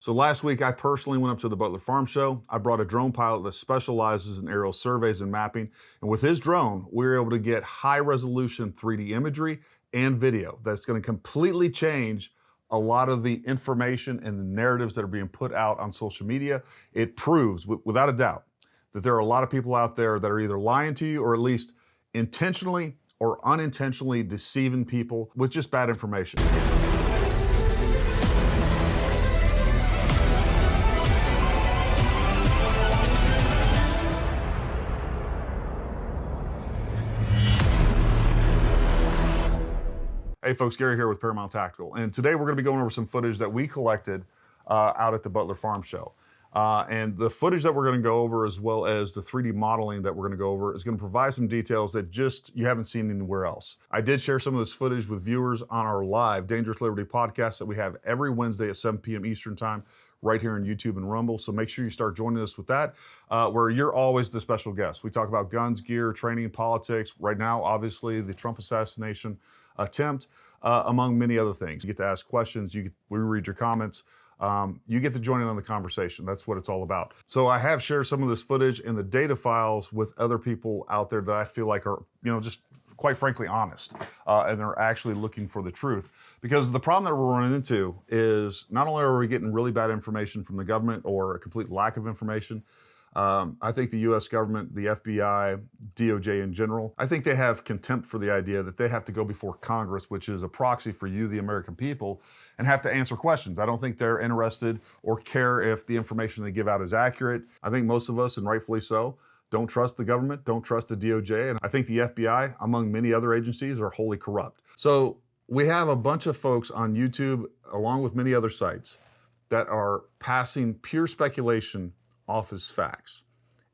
So last week, I personally went up to the Butler Farm Show. I brought a drone pilot that specializes in aerial surveys and mapping. And with his drone, we were able to get high resolution 3D imagery and video that's going to completely change a lot of the information and the narratives that are being put out on social media. It proves, without a doubt, that there are a lot of people out there that are either lying to you or at least intentionally or unintentionally deceiving people with just bad information. Hey folks, Gary here with Paramount Tactical, and today we're going to be going over some footage that we collected out at the Butler Farm Show. And the footage that we're going to go over, as well as the 3D modeling that we're going to go over, is going to provide some details that just you haven't seen anywhere else. I did share some of this footage with viewers on our live Dangerous Liberty podcast that we have every Wednesday at 7 p.m. Eastern Time, right here on YouTube and Rumble. So make sure you start joining us with that, where you're always the special guest. We talk about guns, gear, training, politics. Right now, obviously, the Trump assassination attempt, among many other things. You get to ask questions, we read your comments, you get to join in on the conversation. That's what it's all about. So I have shared some of this footage and the data files with other people out there that I feel like are, just quite frankly honest, and they're actually looking for the truth. Because the problem that we're running into is not only are we getting really bad information from the government or a complete lack of information, I think the U.S. government, the FBI, DOJ in general, I think they have contempt for the idea that they have to go before Congress, which is a proxy for you, the American people, and have to answer questions. I don't think they're interested or care if the information they give out is accurate. I think most of us, and rightfully so, don't trust the government, don't trust the DOJ, and I think the FBI, among many other agencies, are wholly corrupt. So we have a bunch of folks on YouTube, along with many other sites, that are passing pure speculation off as facts.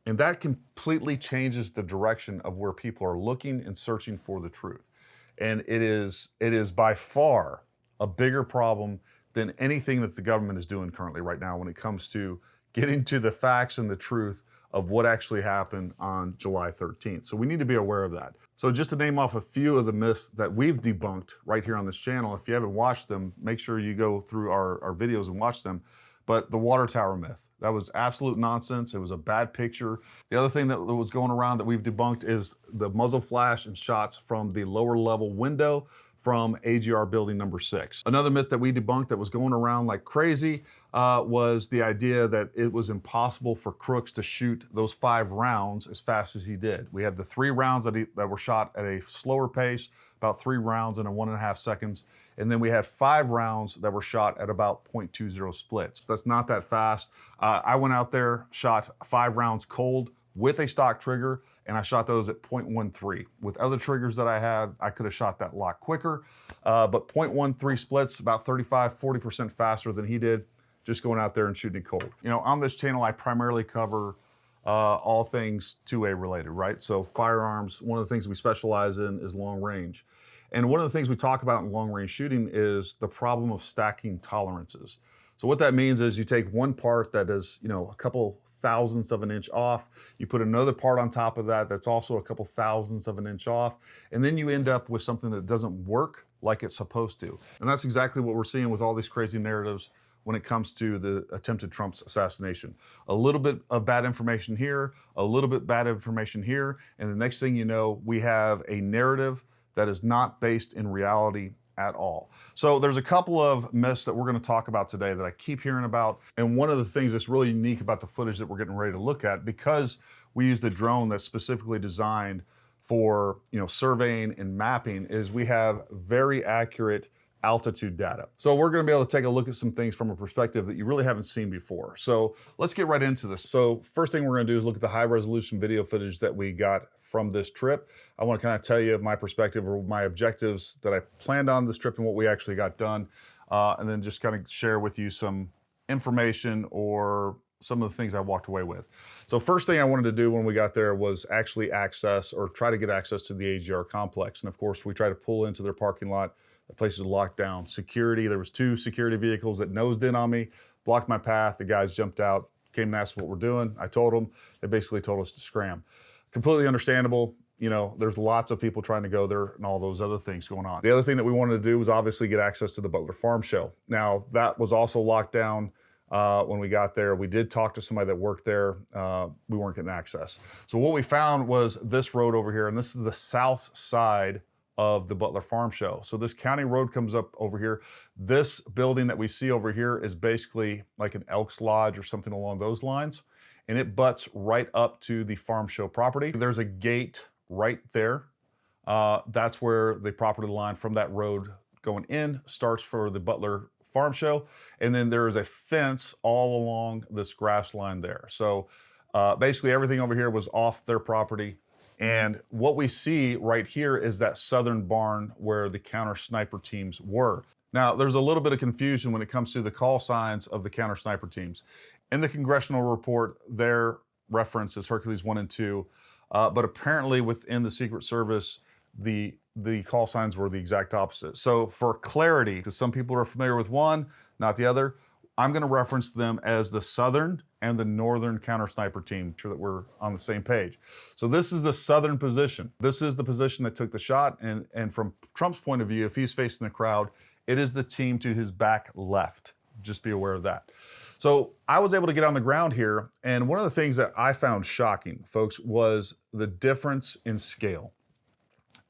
And that completely changes the direction of where people are looking and searching for the truth. And it is by far a bigger problem than anything that the government is doing currently right now when it comes to getting to the facts and the truth of what actually happened on July 13th. So we need to be aware of that. So just to name off a few of the myths that we've debunked right here on this channel, if you haven't watched them, make sure you go through our videos and watch them. But the water tower myth, that was absolute nonsense. It was a bad picture. The other thing that was going around that we've debunked is the muzzle flash and shots from the lower level window from AGR building number 6. Another myth that we debunked that was going around like crazy was the idea that it was impossible for Crooks to shoot those 5 rounds as fast as he did. We had the 3 rounds that were shot at a slower pace, about 3 rounds in a 1.5 seconds. And then we had 5 rounds that were shot at about 0.20 splits. That's not that fast. I went out there, shot 5 rounds cold with a stock trigger, and I shot those at 0.13. With other triggers that I had, I could have shot that a lot quicker, but 0.13 splits, about 35–40% faster than he did, just going out there and shooting it cold. On this channel, I primarily cover all things 2A related, right? So firearms, one of the things we specialize in is long range. And one of the things we talk about in long range shooting is the problem of stacking tolerances. So what that means is you take one part that is, a couple thousandths of an inch off, you put another part on top of that that's also a couple thousandths of an inch off, and then you end up with something that doesn't work like it's supposed to. And that's exactly what we're seeing with all these crazy narratives when it comes to the attempted Trump's assassination. A little bit of bad information here, a little bit bad information here, and the next thing you know, we have a narrative that is not based in reality at all. So there's a couple of myths that we're going to talk about today that I keep hearing about. And one of the things that's really unique about the footage that we're getting ready to look at, because we used a drone that's specifically designed for surveying and mapping, is we have very accurate altitude data. So we're going to be able to take a look at some things from a perspective that you really haven't seen before. So let's get right into this. So first thing we're going to do is look at the high resolution video footage that we got from this trip. I want to kind of tell you my perspective or my objectives that I planned on this trip and what we actually got done, and then just kind of share with you some information or some of the things I walked away with. So first thing I wanted to do when we got there was actually access or try to get access to the AGR complex. And of course, we tried to pull into their parking lot. The place is locked down. Security, there was 2 security vehicles that nosed in on me, blocked my path. The guys jumped out, came and asked what we're doing. I told them. They basically told us to scram. Completely understandable. There's lots of people trying to go there and all those other things going on. The other thing that we wanted to do was obviously get access to the Butler Farm Show. Now, that was also locked down when we got there. We did talk to somebody that worked there. We weren't getting access. So what we found was this road over here, and this is the south side of the Butler Farm Show. So this county road comes up over here. This building that we see over here is basically like an Elks Lodge or something along those lines, and it butts right up to the farm show property. There's a gate right there. That's where the property line from that road going in starts for the Butler Farm Show, and then there is a fence all along this grass line there. So basically everything over here was off their property. And what we see right here is that southern barn where the counter sniper teams were. Now, there's a little bit of confusion when it comes to the call signs of the counter sniper teams. In the congressional report, their reference is Hercules 1 and 2, but apparently within the Secret Service, the call signs were the exact opposite. So for clarity, because some people are familiar with one, not the other, I'm going to reference them as the Southern and the Northern counter sniper team, sure that we're on the same page. So this is the Southern position. This is the position that took the shot. And from Trump's point of view, if he's facing the crowd, it is the team to his back left. Just be aware of that. So I was able to get on the ground here. And one of the things that I found shocking, folks, was the difference in scale.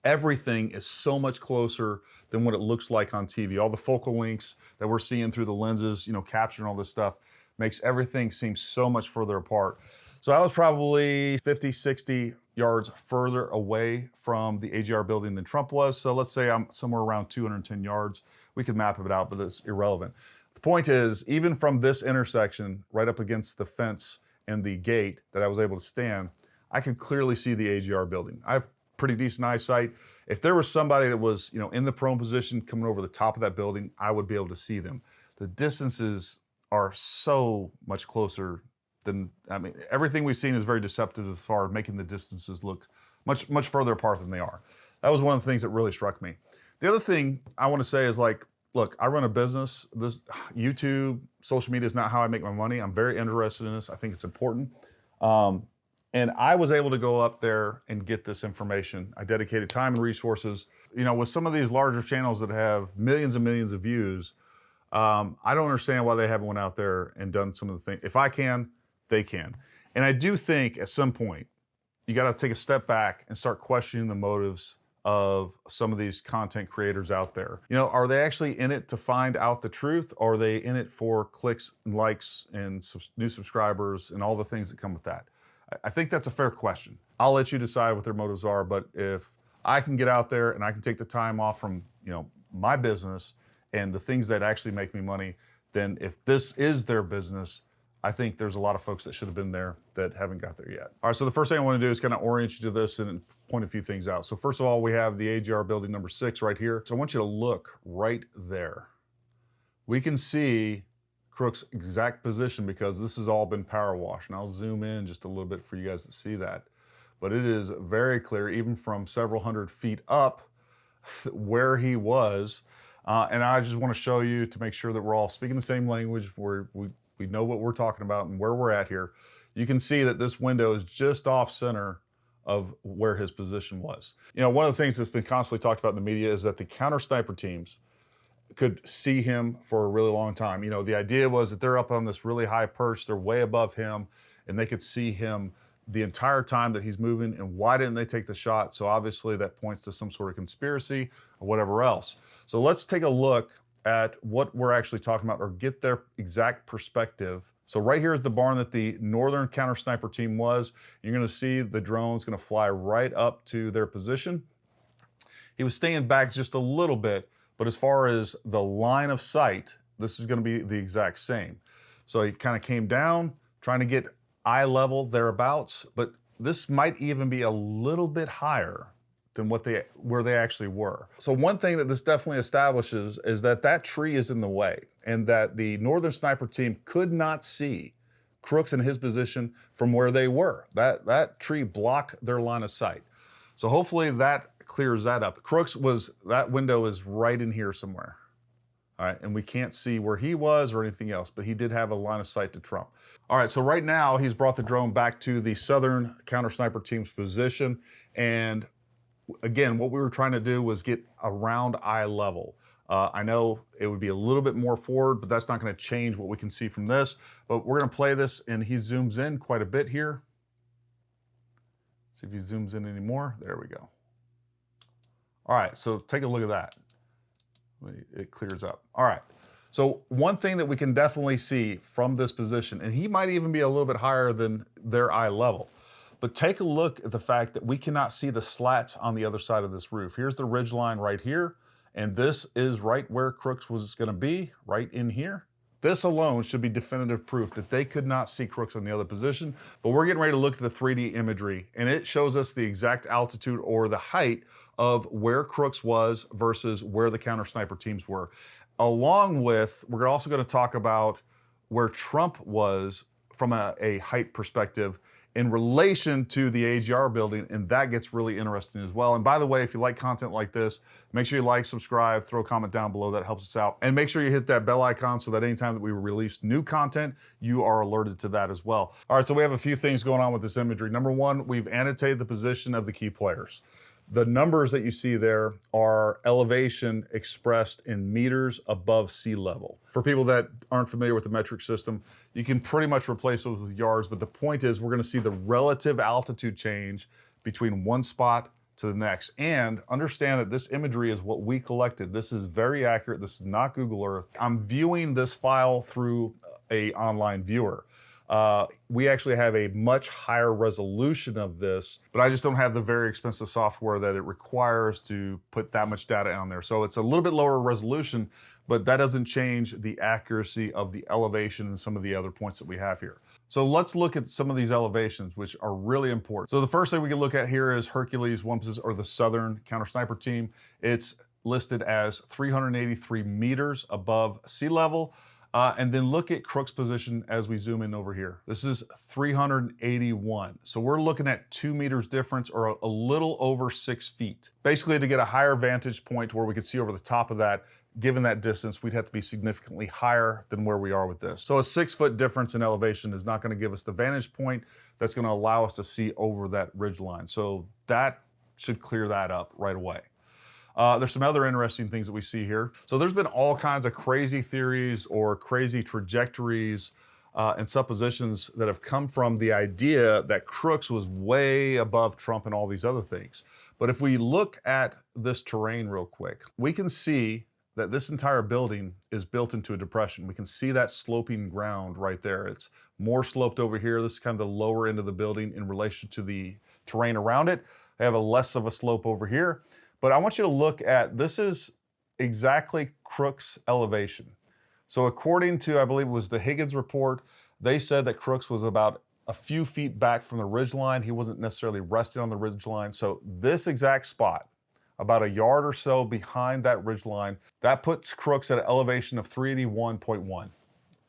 Everything is so much closer than what it looks like on TV. All the focal lengths that we're seeing through the lenses, capturing all this stuff, makes everything seem so much further apart. So I was probably 50, 60 yards further away from the AGR building than Trump was. So let's say I'm somewhere around 210 yards. We could map it out, but it's irrelevant. The point is, even from this intersection, right up against the fence and the gate that I was able to stand, I could clearly see the AGR building. I have pretty decent eyesight. If there was somebody that was, in the prone position coming over the top of that building, I would be able to see them. The distances are so much closer than, everything we've seen is very deceptive as far as making the distances look much, much further apart than they are. That was one of the things that really struck me. The other thing I want to say is look, I run a business. This YouTube, social media is not how I make my money. I'm very interested in this. I think it's important. And I was able to go up there and get this information. I dedicated time and resources. With some of these larger channels that have millions and millions of views, I don't understand why they haven't went out there and done some of the things. If I can, they can. And I do think at some point, you got to take a step back and start questioning the motives of some of these content creators out there. Are they actually in it to find out the truth? Or are they in it for clicks and likes and new subscribers and all the things that come with that? I think that's a fair question. I'll let you decide what their motives are, but if I can get out there and I can take the time off from, my business and the things that actually make me money, then if this is their business, I think there's a lot of folks that should have been there that haven't got there yet. All right, so the first thing I want to do is kind of orient you to this and point a few things out. So first of all, we have the AGR building number 6 right here. So I want you to look right there. We can see Crook's exact position because this has all been power washed. And I'll zoom in just a little bit for you guys to see that. But it is very clear, even from several hundred feet up, where he was. And I just want to show you to make sure that we're all speaking the same language, where we know what we're talking about and where we're at here. You can see that this window is just off center of where his position was. One of the things that's been constantly talked about in the media is that the counter sniper teams could see him for a really long time. The idea was that they're up on this really high perch, they're way above him, and they could see him the entire time that he's moving. And why didn't they take the shot? So obviously that points to some sort of conspiracy or whatever else. So let's take a look at what we're actually talking about, or get their exact perspective. So right here is the barn that the Northern counter sniper team was. You're gonna see the drone's gonna fly right up to their position. He was staying back just a little bit, but as far as the line of sight, this is gonna be the exact same. So he kind of came down, trying to get eye level thereabouts, but this might even be a little bit higher than where they actually were. So one thing that this definitely establishes is that that tree is in the way, and that the Northern sniper team could not see Crooks in his position from where they were. That tree blocked their line of sight. So hopefully that clears that up. That window is right in here somewhere. All right, and we can't see where he was or anything else, but he did have a line of sight to Trump. All right, so right now he's brought the drone back to the Southern counter sniper team's position. And again, what we were trying to do was get around eye level. I know it would be a little bit more forward, but that's not going to change what we can see from this. But we're going to play this, and he zooms in quite a bit here. See if he zooms in anymore. There we go. All right, so take a look at that. It clears up. All right. So one thing that we can definitely see from this position, and he might even be a little bit higher than their eye level, but take a look at the fact that we cannot see the slats on the other side of this roof. Here's the ridge line right here, and this is right where Crooks was going to be, right in here. This alone should be definitive proof that they could not see Crooks on the other position, but we're getting ready to look at the 3D imagery, and it shows us the exact altitude or the height of where Crooks was versus where the counter sniper teams were. Along with, we're also going to talk about where Trump was from a height perspective in relation to the AGR building, and that gets really interesting as well. And by the way, if you like content like this, make sure you like, subscribe, throw a comment down below, that helps us out. And make sure you hit that bell icon so that anytime that we release new content, you are alerted to that as well. All right, so we have a few things going on with this imagery. Number one, we've annotated the position of the key players. The numbers that you see there are elevation expressed in meters above sea level. For people that aren't familiar with the metric system, you can pretty much replace those with yards, but the point is we're going to see the relative altitude change between one spot to the next. And understand that this imagery is what we collected. This is very accurate. This is not Google Earth. I'm viewing this file through an online viewer. We actually have a much higher resolution of this, but I just don't have the very expensive software that it requires to put that much data on there. So it's a little bit lower resolution, but that doesn't change the accuracy of the elevation and some of the other points that we have here. So let's look at some of these elevations, which are really important. So the first thing we can look at here is Hercules, or the Southern Counter Sniper Team. It's listed as 383 meters above sea level. And then look at Crook's position as we zoom in over here. This is 381. So we're looking at 2 meters difference, or a little over 6 feet. Basically, to get a higher vantage point where we could see over the top of that, given that distance, we'd have to be significantly higher than where we are with this. So a 6-foot difference in elevation is not going to give us the vantage point that's going to allow us to see over that ridge line. So that should clear that up right away. There's some other interesting things that we see here. So there's been all kinds of crazy theories or crazy trajectories and suppositions that have come from the idea that Crooks was way above Trump and all these other things. But if we look at this terrain real quick, we can see that this entire building is built into a depression. We can see that sloping ground right there. It's more sloped over here. This is kind of the lower end of the building in relation to the terrain around it. I have a less of a slope over here. But I want you to look at, this is exactly Crooks' elevation. So according to, I believe it was the Higgins report, they said that Crooks was about a few feet back from the ridge line. He wasn't necessarily resting on the ridge line. So this exact spot, about a yard or so behind that ridge line, that puts Crooks at an elevation of 381.1.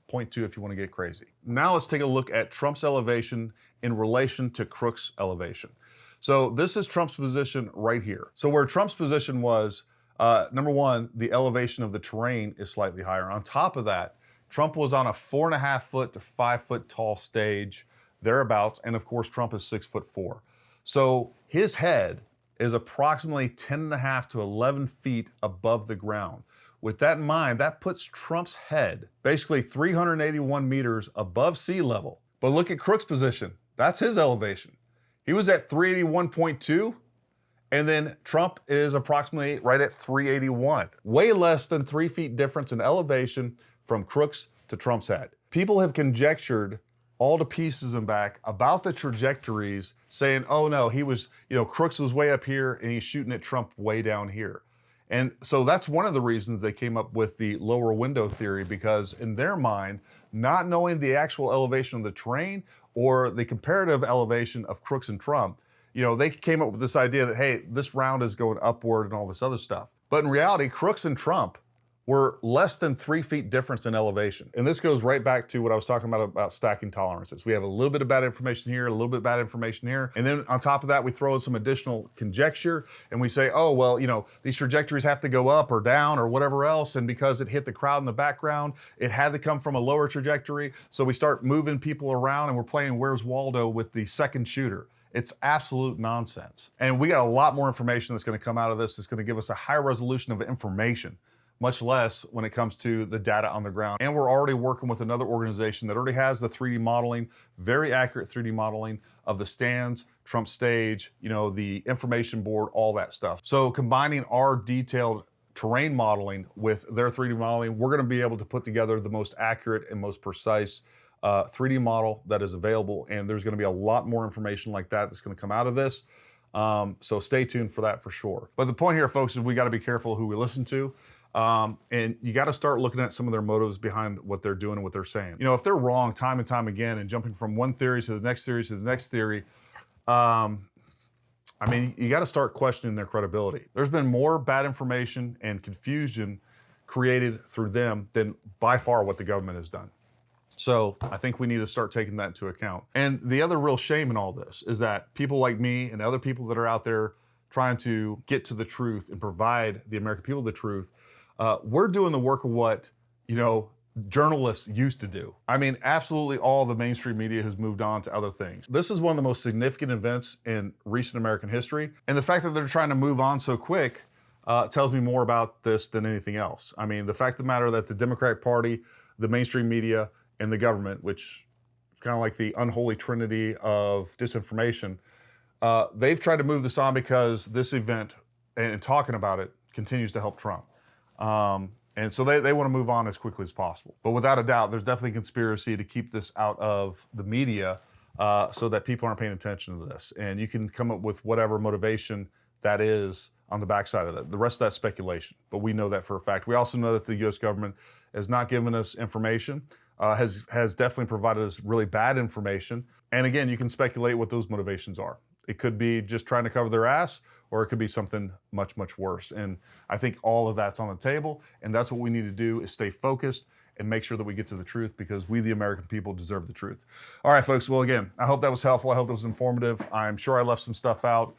0.2 if you want to get crazy. Now let's take a look at Trump's elevation in relation to Crooks' elevation. So this is Trump's position right here. So where Trump's position was, number one, the elevation of the terrain is slightly higher. On top of that, Trump was on a 4.5 foot to 5 foot tall stage, thereabouts, and of course Trump is 6'4". So his head is approximately 10.5 to 11 feet above the ground. With that in mind, that puts Trump's head basically 381 meters above sea level. But look at Crooks' position. That's his elevation. He was at 381.2, and then Trump is approximately right at 381. Way less than 3 feet difference in elevation from Crooks to Trump's head. People have conjectured all the pieces and back about the trajectories, saying, oh no, he was, Crooks was way up here and he's shooting at Trump way down here. And so that's one of the reasons they came up with the lower window theory, because in their mind, not knowing the actual elevation of the terrain or the comparative elevation of Crooks and Trump, they came up with this idea that, hey, this round is going upward and all this other stuff. But in reality, Crooks and Trump were less than 3 feet difference in elevation. And this goes right back to what I was talking about stacking tolerances. We have a little bit of bad information here, a little bit of bad information here. And then on top of that, we throw in some additional conjecture and we say, oh, well, these trajectories have to go up or down or whatever else. And because it hit the crowd in the background, it had to come from a lower trajectory. So we start moving people around and we're playing Where's Waldo with the second shooter. It's absolute nonsense. And we got a lot more information that's going to come out of this. It's going to give us a higher resolution of information. much less when it comes to the data on the ground. And we're already working with another organization that already has the 3D modeling, very accurate 3D modeling of the stands, Trump stage, you know, the information board, all that stuff. So combining our detailed terrain modeling with their 3D modeling, we're going to be able to put together the most accurate and most precise 3D model that is available. And there's going to be a lot more information like that that's going to come out of this. So stay tuned for that for sure. But the point here, folks, is we got to be careful who we listen to. And you got to start looking at some of their motives behind what they're doing and what they're saying. You know, if they're wrong time and time again and jumping from one theory to the next theory to the next theory, I mean, you got to start questioning their credibility. There's been more bad information and confusion created through them than by far what the government has done. So I think we need to start taking that into account. And the other real shame in all this is that people like me and other people that are out there trying to get to the truth and provide the American people the truth, we're doing the work of what, you know, journalists used to do. I mean, absolutely all the mainstream media has moved on to other things. This is one of the most significant events in recent American history. And the fact that they're trying to move on so quick tells me more about this than anything else. I mean, the fact of the matter that the Democratic Party, the mainstream media, and the government, which is kind of like the unholy trinity of disinformation, they've tried to move this on because this event and talking about it continues to help Trump. And so they want to move on as quickly as possible. But without a doubt, there's definitely conspiracy to keep this out of the media so that people aren't paying attention to this. And you can come up with whatever motivation that is on the backside of that. The rest of that's speculation, but we know that for a fact. We also know that the U.S. government has not given us information, has definitely provided us really bad information. And again, you can speculate what those motivations are. It could be just trying to cover their ass, or it could be something much, much worse. And I think all of that's on the table, and that's what we need to do is stay focused and make sure that we get to the truth, because we, the American people, deserve the truth. All right, folks, well, again, I hope that was helpful. I hope it was informative. I'm sure I left some stuff out.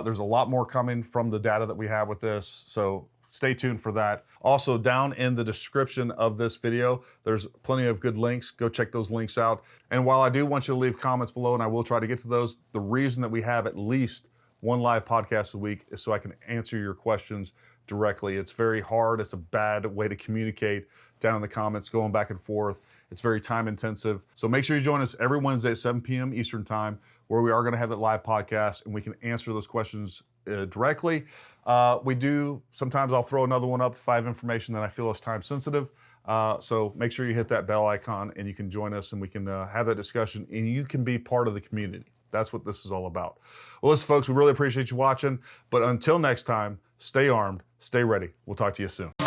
There's a lot more coming from the data that we have with this, so stay tuned for that. Also, down in the description of this video, there's plenty of good links. Go check those links out. And while I do want you to leave comments below, and I will try to get to those, the reason that we have at least one live podcast a week is so I can answer your questions directly. It's very hard. It's a bad way to communicate down in the comments, going back and forth. It's very time intensive. So make sure you join us every Wednesday at 7 p.m. Eastern time, where we are going to have that live podcast and we can answer those questions directly. Sometimes I'll throw another one up if I have information that I feel is time sensitive. So make sure you hit that bell icon and you can join us and we can have that discussion and you can be part of the community. That's what this is all about. Well, listen, folks, we really appreciate you watching. But until next time, stay armed, stay ready. We'll talk to you soon.